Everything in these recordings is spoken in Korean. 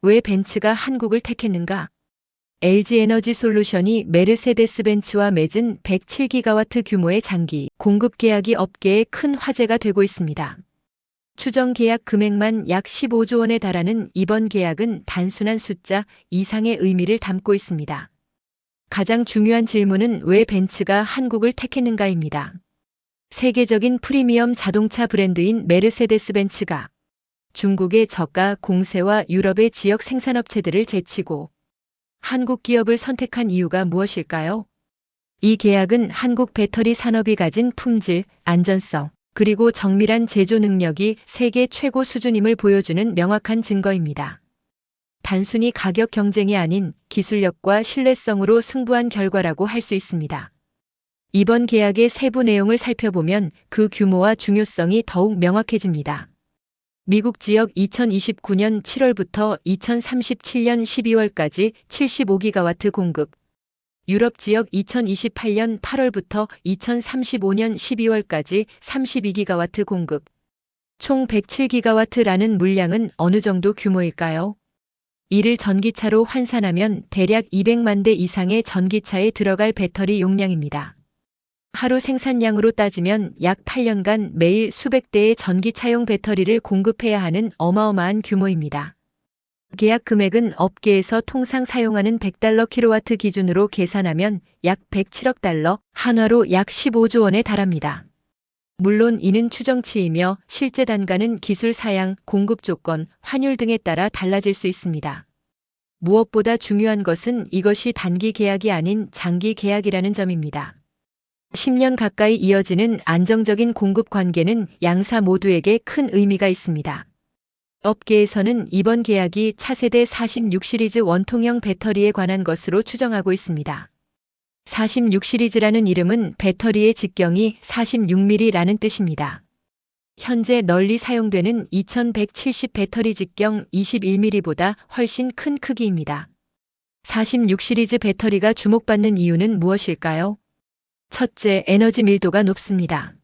왜 벤츠가 한국을 택했는가? LG에너지솔루션이 메르세데스벤츠와 맺은 107기가와트 규모의 장기 공급 계약이 업계에 큰 화제가 되고 있습니다. 추정 계약 금액만 약 15조 원에 달하는 이번 계약은 단순한 숫자 이상의 의미를 담고 있습니다. 가장 중요한 질문은 왜 벤츠가 한국을 택했는가입니다. 세계적인 프리미엄 자동차 브랜드인 메르세데스벤츠가 중국의 저가 공세와 유럽의 지역 생산업체들을 제치고 한국 기업을 선택한 이유가 무엇일까요? 이 계약은 한국 배터리 산업이 가진 품질, 안전성, 그리고 정밀한 제조 능력이 세계 최고 수준임을 보여주는 명확한 증거입니다. 단순히 가격 경쟁이 아닌 기술력과 신뢰성으로 승부한 결과라고 할 수 있습니다. 이번 계약의 세부 내용을 살펴보면 그 규모와 중요성이 더욱 명확해집니다. 미국 지역 2029년 7월부터 2037년 12월까지 75기가와트 공급, 유럽 지역 2028년 8월부터 2035년 12월까지 32기가와트 공급, 총 107기가와트라는 물량은 어느 정도 규모일까요? 이를 전기차로 환산하면 대략 200만 대 이상의 전기차에 들어갈 배터리 용량입니다. 하루 생산량으로 따지면 약 8년간 매일 수백 대의 전기차용 배터리를 공급해야 하는 어마어마한 규모입니다. 계약 금액은 업계에서 통상 사용하는 100달러 킬로와트 기준으로 계산하면 약 107억 달러, 한화로 약 15조 원에 달합니다. 물론 이는 추정치이며 실제 단가는 기술 사양, 공급 조건, 환율 등에 따라 달라질 수 있습니다. 무엇보다 중요한 것은 이것이 단기 계약이 아닌 장기 계약이라는 점입니다. 10년 가까이 이어지는 안정적인 공급 관계는 양사 모두에게 큰 의미가 있습니다. 업계에서는 이번 계약이 차세대 46 시리즈 원통형 배터리에 관한 것으로 추정하고 있습니다. 46 시리즈라는 이름은 배터리의 직경이 46mm라는 뜻입니다. 현재 널리 사용되는 2170 배터리 직경 21mm보다 훨씬 큰 크기입니다. 46 시리즈 배터리가 주목받는 이유는 무엇일까요? 첫째, 에너지 밀도가 높습니다.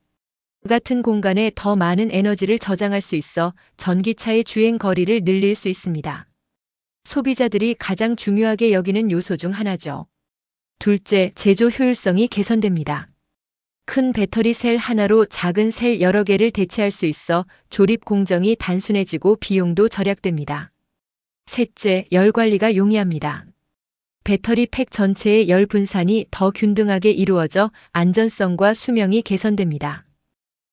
같은 공간에 더 많은 에너지를 저장할 수 있어 전기차의 주행 거리를 늘릴 수 있습니다. 소비자들이 가장 중요하게 여기는 요소 중 하나죠. 둘째, 제조 효율성이 개선됩니다. 큰 배터리 셀 하나로 작은 셀 여러 개를 대체할 수 있어 조립 공정이 단순해지고 비용도 절약됩니다. 셋째, 열 관리가 용이합니다. 배터리 팩 전체의 열 분산이 더 균등하게 이루어져 안전성과 수명이 개선됩니다.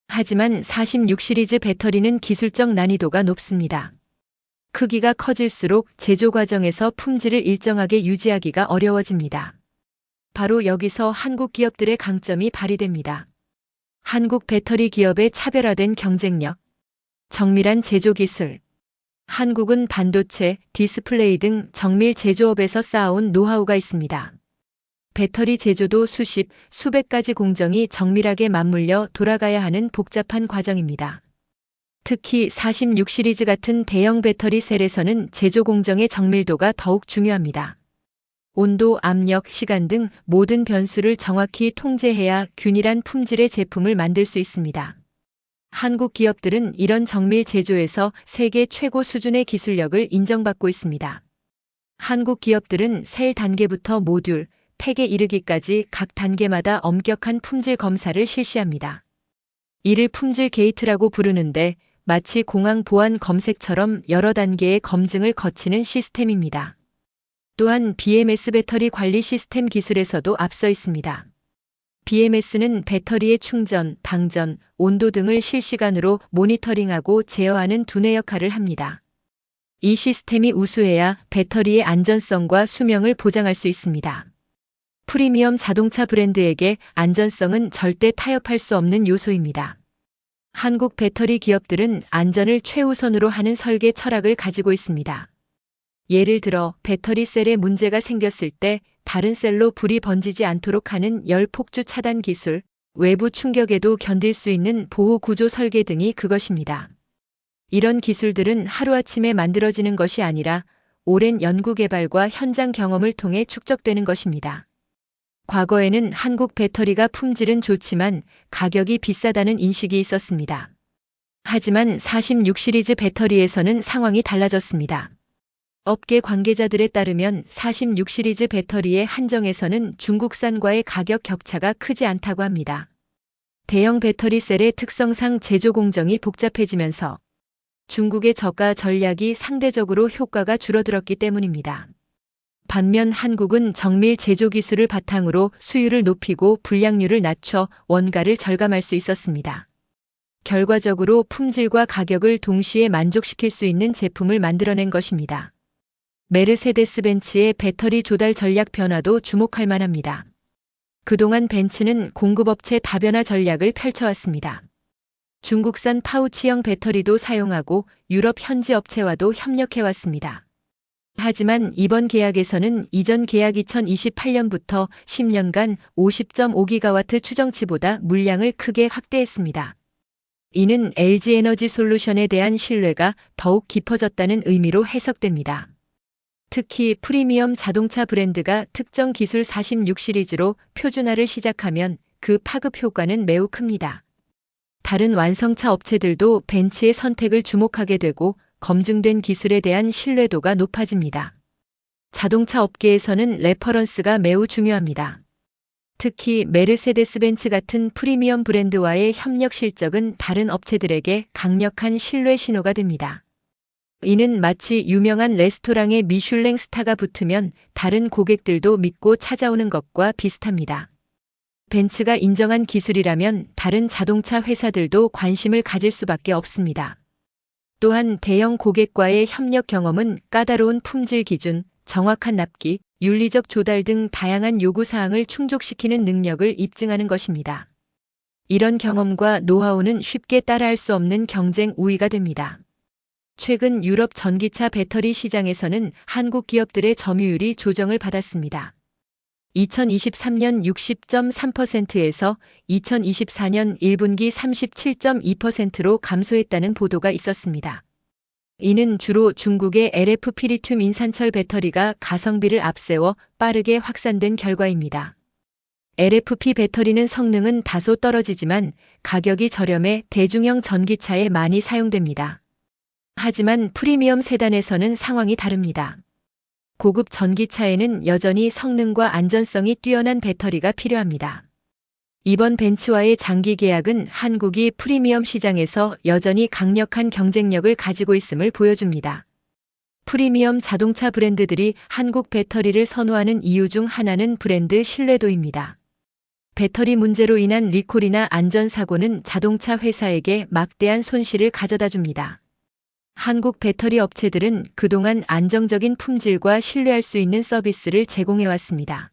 하지만 46 시리즈 배터리는 기술적 난이도가 높습니다. 크기가 커질수록 제조 과정에서 품질을 일정하게 유지하기가 어려워집니다. 바로 여기서 한국 기업들의 강점이 발휘됩니다. 한국 배터리 기업의 차별화된 경쟁력, 정밀한 제조 기술. 한국은 반도체, 디스플레이 등 정밀 제조업에서 쌓아온 노하우가 있습니다. 배터리 제조도 수십, 수백 가지 공정이 정밀하게 맞물려 돌아가야 하는 복잡한 과정입니다. 특히 46 시리즈 같은 대형 배터리 셀에서는 제조 공정의 정밀도가 더욱 중요합니다. 온도, 압력, 시간 등 모든 변수를 정확히 통제해야 균일한 품질의 제품을 만들 수 있습니다. 한국 기업들은 이런 정밀 제조에서 세계 최고 수준의 기술력을 인정받고 있습니다. 한국 기업들은 셀 단계부터 모듈, 팩에 이르기까지 각 단계마다 엄격한 품질 검사를 실시합니다. 이를 품질 게이트라고 부르는데 마치 공항 보안 검색처럼 여러 단계의 검증을 거치는 시스템입니다. 또한 BMS 배터리 관리 시스템 기술에서도 앞서 있습니다. BMS는 배터리의 충전, 방전, 온도 등을 실시간으로 모니터링하고 제어하는 두뇌 역할을 합니다. 이 시스템이 우수해야 배터리의 안전성과 수명을 보장할 수 있습니다. 프리미엄 자동차 브랜드에게 안전성은 절대 타협할 수 없는 요소입니다. 한국 배터리 기업들은 안전을 최우선으로 하는 설계 철학을 가지고 있습니다. 예를 들어 배터리 셀에 문제가 생겼을 때 다른 셀로 불이 번지지 않도록 하는 열 폭주 차단 기술, 외부 충격에도 견딜 수 있는 보호 구조 설계 등이 그것입니다. 이런 기술들은 하루아침에 만들어지는 것이 아니라 오랜 연구 개발과 현장 경험을 통해 축적되는 것입니다. 과거에는 한국 배터리가 품질은 좋지만 가격이 비싸다는 인식이 있었습니다. 하지만 46 시리즈 배터리에서는 상황이 달라졌습니다. 업계 관계자들에 따르면 46 시리즈 배터리의 한정에서는 중국산과의 가격 격차가 크지 않다고 합니다. 대형 배터리 셀의 특성상 제조 공정이 복잡해지면서 중국의 저가 전략이 상대적으로 효과가 줄어들었기 때문입니다. 반면 한국은 정밀 제조 기술을 바탕으로 수율을 높이고 불량률을 낮춰 원가를 절감할 수 있었습니다. 결과적으로 품질과 가격을 동시에 만족시킬 수 있는 제품을 만들어낸 것입니다. 메르세데스 벤츠의 배터리 조달 전략 변화도 주목할 만합니다. 그동안 벤츠는 공급업체 다변화 전략을 펼쳐왔습니다. 중국산 파우치형 배터리도 사용하고 유럽 현지 업체와도 협력해왔습니다. 하지만 이번 계약에서는 이전 계약 2028년부터 10년간 50.5기가와트 추정치보다 물량을 크게 확대했습니다. 이는 LG 에너지 솔루션에 대한 신뢰가 더욱 깊어졌다는 의미로 해석됩니다. 특히 프리미엄 자동차 브랜드가 특정 기술 46 시리즈로 표준화를 시작하면 그 파급 효과는 매우 큽니다. 다른 완성차 업체들도 벤츠의 선택을 주목하게 되고 검증된 기술에 대한 신뢰도가 높아집니다. 자동차 업계에서는 레퍼런스가 매우 중요합니다. 특히 메르세데스 벤츠 같은 프리미엄 브랜드와의 협력 실적은 다른 업체들에게 강력한 신뢰 신호가 됩니다. 이는 마치 유명한 레스토랑에 미슐랭 스타가 붙으면 다른 고객들도 믿고 찾아오는 것과 비슷합니다. 벤츠가 인정한 기술이라면 다른 자동차 회사들도 관심을 가질 수밖에 없습니다. 또한 대형 고객과의 협력 경험은 까다로운 품질 기준, 정확한 납기, 윤리적 조달 등 다양한 요구사항을 충족시키는 능력을 입증하는 것입니다. 이런 경험과 노하우는 쉽게 따라할 수 없는 경쟁 우위가 됩니다. 최근 유럽 전기차 배터리 시장에서는 한국 기업들의 점유율이 조정을 받았습니다. 2023년 60.3%에서 2024년 1분기 37.2%로 감소했다는 보도가 있었습니다. 이는 주로 중국의 LFP 리튬 인산철 배터리가 가성비를 앞세워 빠르게 확산된 결과입니다. LFP 배터리는 성능은 다소 떨어지지만 가격이 저렴해 대중형 전기차에 많이 사용됩니다. 하지만 프리미엄 세단에서는 상황이 다릅니다. 고급 전기차에는 여전히 성능과 안전성이 뛰어난 배터리가 필요합니다. 이번 벤츠와의 장기 계약은 한국이 프리미엄 시장에서 여전히 강력한 경쟁력을 가지고 있음을 보여줍니다. 프리미엄 자동차 브랜드들이 한국 배터리를 선호하는 이유 중 하나는 브랜드 신뢰도입니다. 배터리 문제로 인한 리콜이나 안전사고는 자동차 회사에게 막대한 손실을 가져다 줍니다. 한국 배터리 업체들은 그동안 안정적인 품질과 신뢰할 수 있는 서비스를 제공해왔습니다.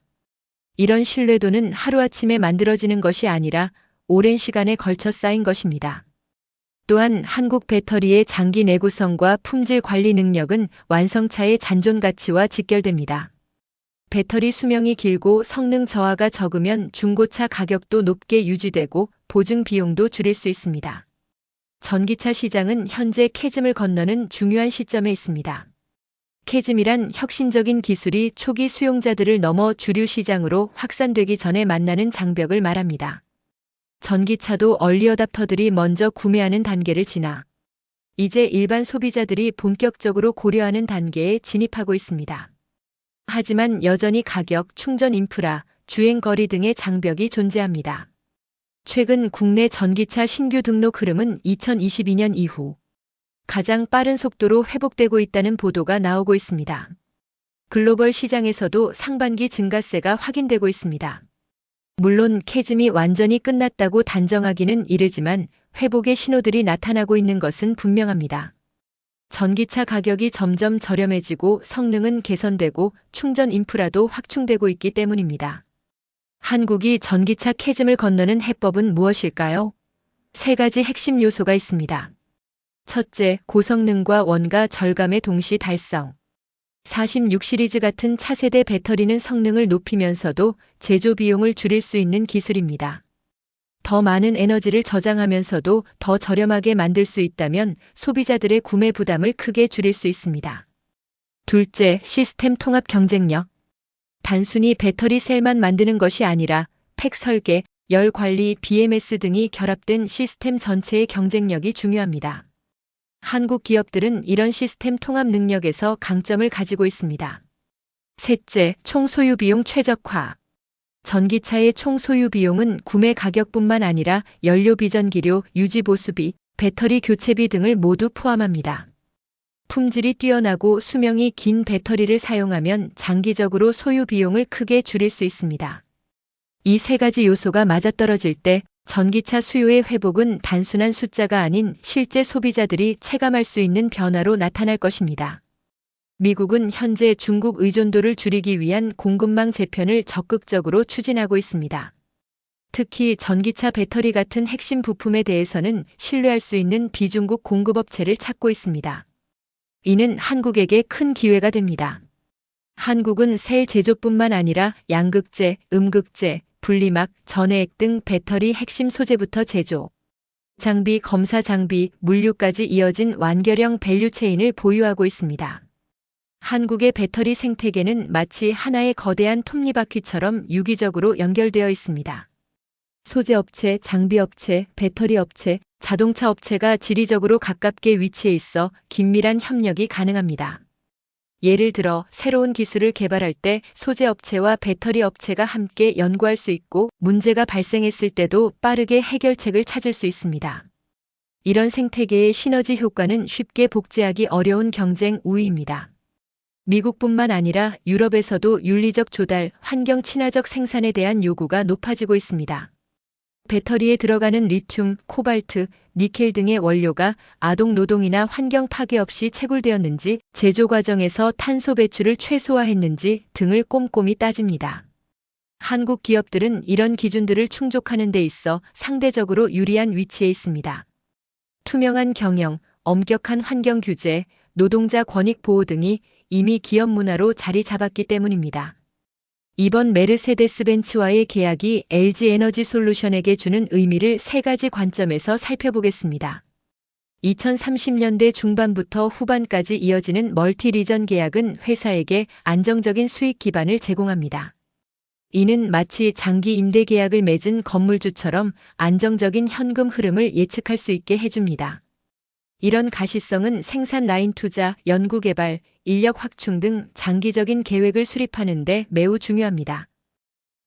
이런 신뢰도는 하루아침에 만들어지는 것이 아니라 오랜 시간에 걸쳐 쌓인 것입니다. 또한 한국 배터리의 장기 내구성과 품질 관리 능력은 완성차의 잔존 가치와 직결됩니다. 배터리 수명이 길고 성능 저하가 적으면 중고차 가격도 높게 유지되고 보증 비용도 줄일 수 있습니다. 전기차 시장은 현재 캐즘을 건너는 중요한 시점에 있습니다. 캐즘이란 혁신적인 기술이 초기 수용자들을 넘어 주류 시장으로 확산되기 전에 만나는 장벽을 말합니다. 전기차도 얼리어답터들이 먼저 구매하는 단계를 지나 이제 일반 소비자들이 본격적으로 고려하는 단계에 진입하고 있습니다. 하지만 여전히 가격, 충전 인프라, 주행 거리 등의 장벽이 존재합니다. 최근 국내 전기차 신규 등록 흐름은 2022년 이후 가장 빠른 속도로 회복되고 있다는 보도가 나오고 있습니다. 글로벌 시장에서도 상반기 증가세가 확인되고 있습니다. 물론 캐즘이 완전히 끝났다고 단정하기는 이르지만 회복의 신호들이 나타나고 있는 것은 분명합니다. 전기차 가격이 점점 저렴해지고 성능은 개선되고 충전 인프라도 확충되고 있기 때문입니다. 한국이 전기차 캐즘을 건너는 해법은 무엇일까요? 세 가지 핵심 요소가 있습니다. 첫째, 고성능과 원가 절감의 동시 달성. 46 시리즈 같은 차세대 배터리는 성능을 높이면서도 제조 비용을 줄일 수 있는 기술입니다. 더 많은 에너지를 저장하면서도 더 저렴하게 만들 수 있다면 소비자들의 구매 부담을 크게 줄일 수 있습니다. 둘째, 시스템 통합 경쟁력. 단순히 배터리 셀만 만드는 것이 아니라 팩 설계, 열 관리, BMS 등이 결합된 시스템 전체의 경쟁력이 중요합니다. 한국 기업들은 이런 시스템 통합 능력에서 강점을 가지고 있습니다. 셋째, 총 소유 비용 최적화. 전기차의 총 소유 비용은 구매 가격뿐만 아니라 연료 비전기료, 유지 보수비, 배터리 교체비 등을 모두 포함합니다. 품질이 뛰어나고 수명이 긴 배터리를 사용하면 장기적으로 소유 비용을 크게 줄일 수 있습니다. 이 세 가지 요소가 맞아떨어질 때 전기차 수요의 회복은 단순한 숫자가 아닌 실제 소비자들이 체감할 수 있는 변화로 나타날 것입니다. 미국은 현재 중국 의존도를 줄이기 위한 공급망 재편을 적극적으로 추진하고 있습니다. 특히 전기차 배터리 같은 핵심 부품에 대해서는 신뢰할 수 있는 비중국 공급업체를 찾고 있습니다. 이는 한국에게 큰 기회가 됩니다. 한국은 셀 제조뿐만 아니라 양극재, 음극재, 분리막, 전해액 등 배터리 핵심 소재부터 제조, 장비, 검사 장비, 물류까지 이어진 완결형 밸류체인을 보유하고 있습니다. 한국의 배터리 생태계는 마치 하나의 거대한 톱니바퀴처럼 유기적으로 연결되어 있습니다. 소재업체, 장비업체, 배터리업체, 자동차 업체가 지리적으로 가깝게 위치해 있어 긴밀한 협력이 가능합니다. 예를 들어 새로운 기술을 개발할 때 소재업체와 배터리업체가 함께 연구할 수 있고 문제가 발생했을 때도 빠르게 해결책을 찾을 수 있습니다. 이런 생태계의 시너지 효과는 쉽게 복제하기 어려운 경쟁 우위입니다. 미국뿐만 아니라 유럽에서도 윤리적 조달, 환경 친화적 생산에 대한 요구가 높아지고 있습니다. 배터리에 들어가는 리튬, 코발트, 니켈 등의 원료가 아동 노동이나 환경 파괴 없이 채굴되었는지, 제조 과정에서 탄소 배출을 최소화했는지 등을 꼼꼼히 따집니다. 한국 기업들은 이런 기준들을 충족하는 데 있어 상대적으로 유리한 위치에 있습니다. 투명한 경영, 엄격한 환경 규제, 노동자 권익 보호 등이 이미 기업 문화로 자리 잡았기 때문입니다. 이번 메르세데스 벤츠와의 계약이 LG 에너지 솔루션에게 주는 의미를 세 가지 관점에서 살펴보겠습니다. 2030년대 중반부터 후반까지 이어지는 멀티 리전 계약은 회사에게 안정적인 수익 기반을 제공합니다. 이는 마치 장기 임대 계약을 맺은 건물주처럼 안정적인 현금 흐름을 예측할 수 있게 해줍니다. 이런 가시성은 생산 라인 투자, 연구개발, 인력 확충 등 장기적인 계획을 수립하는 데 매우 중요합니다.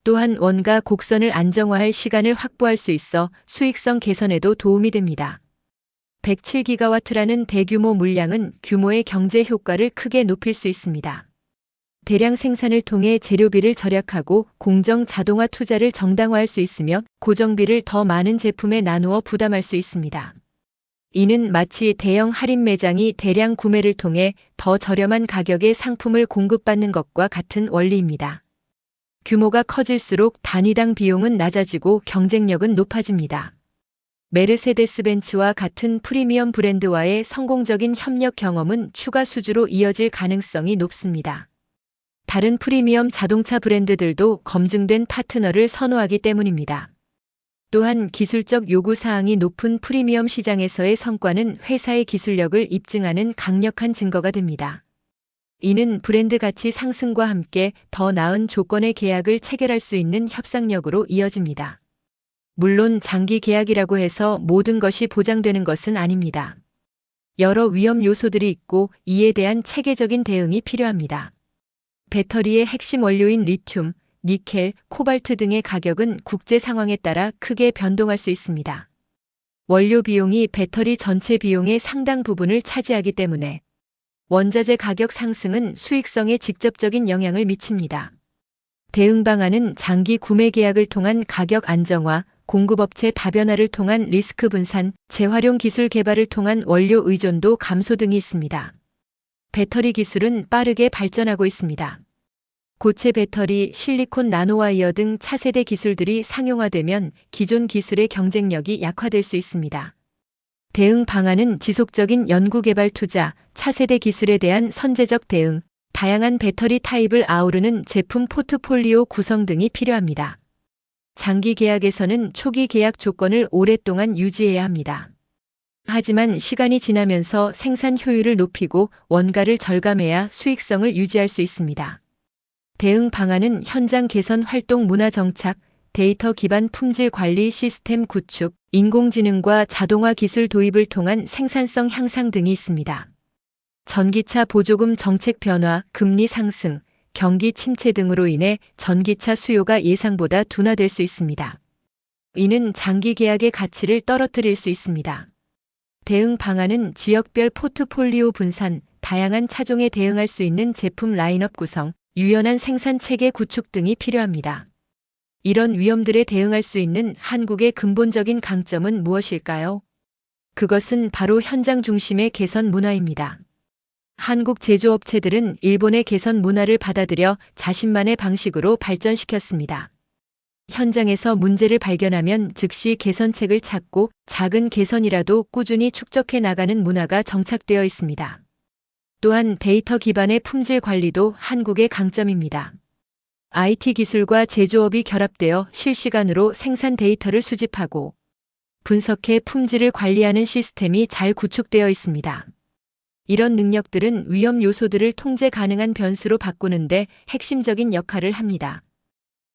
또한 원가 곡선을 안정화할 시간을 확보할 수 있어 수익성 개선에도 도움이 됩니다. 107기가와트라는 대규모 물량은 규모의 경제 효과를 크게 높일 수 있습니다. 대량 생산을 통해 재료비를 절약하고 공정 자동화 투자를 정당화할 수 있으며 고정비를 더 많은 제품에 나누어 부담할 수 있습니다. 이는 마치 대형 할인 매장이 대량 구매를 통해 더 저렴한 가격의 상품을 공급받는 것과 같은 원리입니다. 규모가 커질수록 단위당 비용은 낮아지고 경쟁력은 높아집니다. 메르세데스 벤츠와 같은 프리미엄 브랜드와의 성공적인 협력 경험은 추가 수주로 이어질 가능성이 높습니다. 다른 프리미엄 자동차 브랜드들도 검증된 파트너를 선호하기 때문입니다. 또한 기술적 요구사항이 높은 프리미엄 시장에서의 성과는 회사의 기술력을 입증하는 강력한 증거가 됩니다. 이는 브랜드 가치 상승과 함께 더 나은 조건의 계약을 체결할 수 있는 협상력으로 이어집니다. 물론 장기 계약이라고 해서 모든 것이 보장되는 것은 아닙니다. 여러 위험 요소들이 있고 이에 대한 체계적인 대응이 필요합니다. 배터리의 핵심 원료인 리튬, 니켈, 코발트 등의 가격은 국제 상황에 따라 크게 변동할 수 있습니다. 원료 비용이 배터리 전체 비용의 상당 부분을 차지하기 때문에 원자재 가격 상승은 수익성에 직접적인 영향을 미칩니다. 대응 방안은 장기 구매 계약을 통한 가격 안정화, 공급업체 다변화를 통한 리스크 분산, 재활용 기술 개발을 통한 원료 의존도 감소 등이 있습니다. 배터리 기술은 빠르게 발전하고 있습니다. 고체 배터리, 실리콘 나노와이어 등 차세대 기술들이 상용화되면 기존 기술의 경쟁력이 약화될 수 있습니다. 대응 방안은 지속적인 연구개발 투자, 차세대 기술에 대한 선제적 대응, 다양한 배터리 타입을 아우르는 제품 포트폴리오 구성 등이 필요합니다. 장기 계약에서는 초기 계약 조건을 오랫동안 유지해야 합니다. 하지만 시간이 지나면서 생산 효율을 높이고 원가를 절감해야 수익성을 유지할 수 있습니다. 대응 방안은 현장 개선 활동 문화 정착, 데이터 기반 품질 관리 시스템 구축, 인공지능과 자동화 기술 도입을 통한 생산성 향상 등이 있습니다. 전기차 보조금 정책 변화, 금리 상승, 경기 침체 등으로 인해 전기차 수요가 예상보다 둔화될 수 있습니다. 이는 장기 계약의 가치를 떨어뜨릴 수 있습니다. 대응 방안은 지역별 포트폴리오 분산, 다양한 차종에 대응할 수 있는 제품 라인업 구성, 유연한 생산 체계 구축 등이 필요합니다. 이런 위험들에 대응할 수 있는 한국의 근본적인 강점은 무엇일까요? 그것은 바로 현장 중심의 개선 문화입니다. 한국 제조업체들은 일본의 개선 문화를 받아들여 자신만의 방식으로 발전시켰습니다. 현장에서 문제를 발견하면 즉시 개선책을 찾고 작은 개선이라도 꾸준히 축적해 나가는 문화가 정착되어 있습니다. 또한 데이터 기반의 품질 관리도 한국의 강점입니다. IT 기술과 제조업이 결합되어 실시간으로 생산 데이터를 수집하고 분석해 품질을 관리하는 시스템이 잘 구축되어 있습니다. 이런 능력들은 위험 요소들을 통제 가능한 변수로 바꾸는데 핵심적인 역할을 합니다.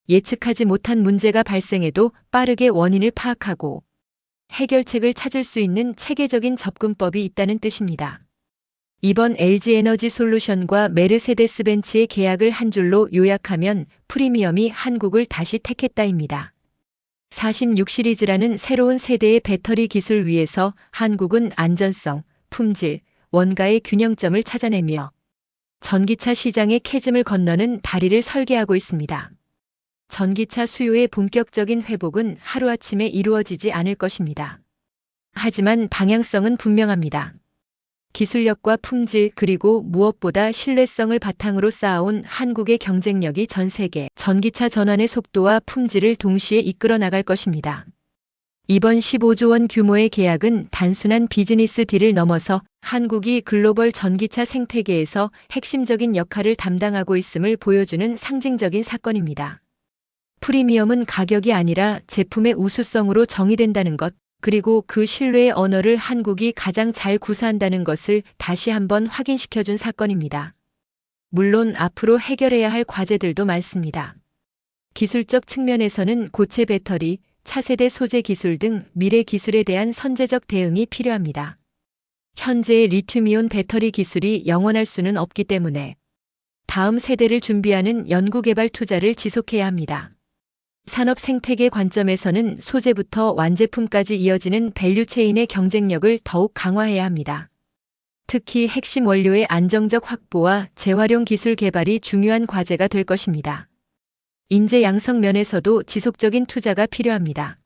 예측하지 못한 문제가 발생해도 빠르게 원인을 파악하고 해결책을 찾을 수 있는 체계적인 접근법이 있다는 뜻입니다. 이번 LG에너지솔루션과 메르세데스벤츠의 계약을 한 줄로 요약하면 프리미엄이 한국을 다시 택했다입니다. 46 시리즈라는 새로운 세대의 배터리 기술 위에서 한국은 안전성, 품질, 원가의 균형점을 찾아내며 전기차 시장의 캐즘을 건너는 다리를 설계하고 있습니다. 전기차 수요의 본격적인 회복은 하루아침에 이루어지지 않을 것입니다. 하지만 방향성은 분명합니다. 기술력과 품질 그리고 무엇보다 신뢰성을 바탕으로 쌓아온 한국의 경쟁력이 전 세계 전기차 전환의 속도와 품질을 동시에 이끌어 나갈 것입니다. 이번 15조 원 규모의 계약은 단순한 비즈니스 딜을 넘어서 한국이 글로벌 전기차 생태계에서 핵심적인 역할을 담당하고 있음을 보여주는 상징적인 사건입니다. 프리미엄은 가격이 아니라 제품의 우수성으로 정의된다는 것, 그리고 그 신뢰의 언어를 한국이 가장 잘 구사한다는 것을 다시 한번 확인시켜준 사건입니다. 물론 앞으로 해결해야 할 과제들도 많습니다. 기술적 측면에서는 고체 배터리, 차세대 소재 기술 등 미래 기술에 대한 선제적 대응이 필요합니다. 현재의 리튬이온 배터리 기술이 영원할 수는 없기 때문에 다음 세대를 준비하는 연구개발 투자를 지속해야 합니다. 산업 생태계 관점에서는 소재부터 완제품까지 이어지는 밸류체인의 경쟁력을 더욱 강화해야 합니다. 특히 핵심 원료의 안정적 확보와 재활용 기술 개발이 중요한 과제가 될 것입니다. 인재 양성 면에서도 지속적인 투자가 필요합니다.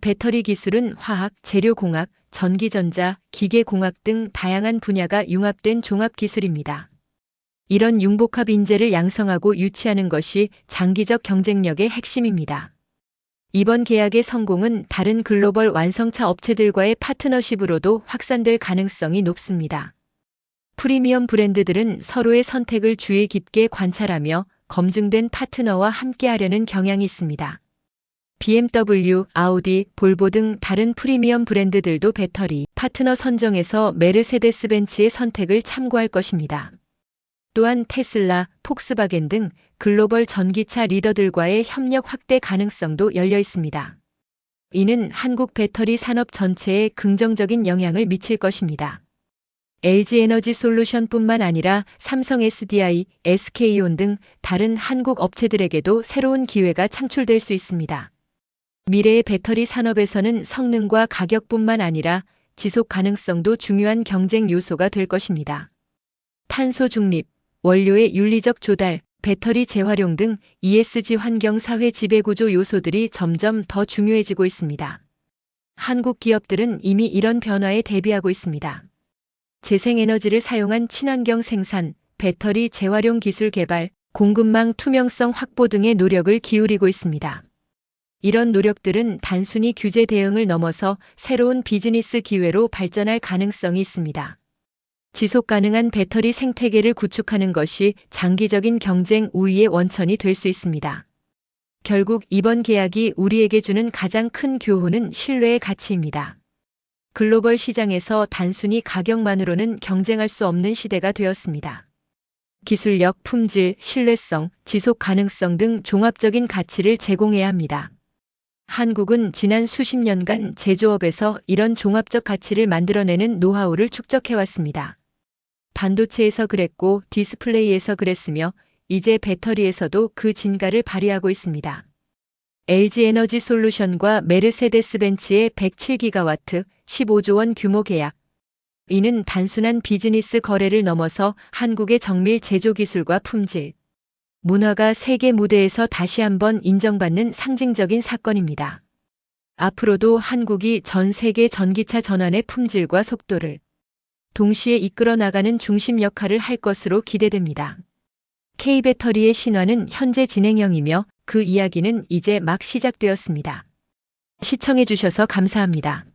배터리 기술은 화학, 재료공학, 전기전자, 기계공학 등 다양한 분야가 융합된 종합기술입니다. 이런 융복합 인재를 양성하고 유치하는 것이 장기적 경쟁력의 핵심입니다. 이번 계약의 성공은 다른 글로벌 완성차 업체들과의 파트너십으로도 확산될 가능성이 높습니다. 프리미엄 브랜드들은 서로의 선택을 주의 깊게 관찰하며 검증된 파트너와 함께하려는 경향이 있습니다. BMW, 아우디, 볼보 등 다른 프리미엄 브랜드들도 배터리 파트너 선정에서 메르세데스벤츠의 선택을 참고할 것입니다. 또한 테슬라, 폭스바겐 등 글로벌 전기차 리더들과의 협력 확대 가능성도 열려 있습니다. 이는 한국 배터리 산업 전체에 긍정적인 영향을 미칠 것입니다. LG에너지솔루션뿐만 아니라 삼성 SDI, SK온 등 다른 한국 업체들에게도 새로운 기회가 창출될 수 있습니다. 미래의 배터리 산업에서는 성능과 가격뿐만 아니라 지속 가능성도 중요한 경쟁 요소가 될 것입니다. 탄소 중립, 원료의 윤리적 조달, 배터리 재활용 등 ESG 환경 사회 지배구조 요소들이 점점 더 중요해지고 있습니다. 한국 기업들은 이미 이런 변화에 대비하고 있습니다. 재생에너지를 사용한 친환경 생산, 배터리 재활용 기술 개발, 공급망 투명성 확보 등의 노력을 기울이고 있습니다. 이런 노력들은 단순히 규제 대응을 넘어서 새로운 비즈니스 기회로 발전할 가능성이 있습니다. 지속 가능한 배터리 생태계를 구축하는 것이 장기적인 경쟁 우위의 원천이 될 수 있습니다. 결국 이번 계약이 우리에게 주는 가장 큰 교훈은 신뢰의 가치입니다. 글로벌 시장에서 단순히 가격만으로는 경쟁할 수 없는 시대가 되었습니다. 기술력, 품질, 신뢰성, 지속 가능성 등 종합적인 가치를 제공해야 합니다. 한국은 지난 수십 년간 제조업에서 이런 종합적 가치를 만들어내는 노하우를 축적해왔습니다. 반도체에서 그랬고 디스플레이에서 그랬으며 이제 배터리에서도 그 진가를 발휘하고 있습니다. LG에너지 솔루션과 메르세데스 벤츠의 107기가와트, 15조 원 규모 계약. 이는 단순한 비즈니스 거래를 넘어서 한국의 정밀 제조 기술과 품질, 문화가 세계 무대에서 다시 한번 인정받는 상징적인 사건입니다. 앞으로도 한국이 전 세계 전기차 전환의 품질과 속도를 동시에 이끌어 나가는 중심 역할을 할 것으로 기대됩니다. K배터리의 신화는 현재 진행형이며 그 이야기는 이제 막 시작되었습니다. 시청해 주셔서 감사합니다.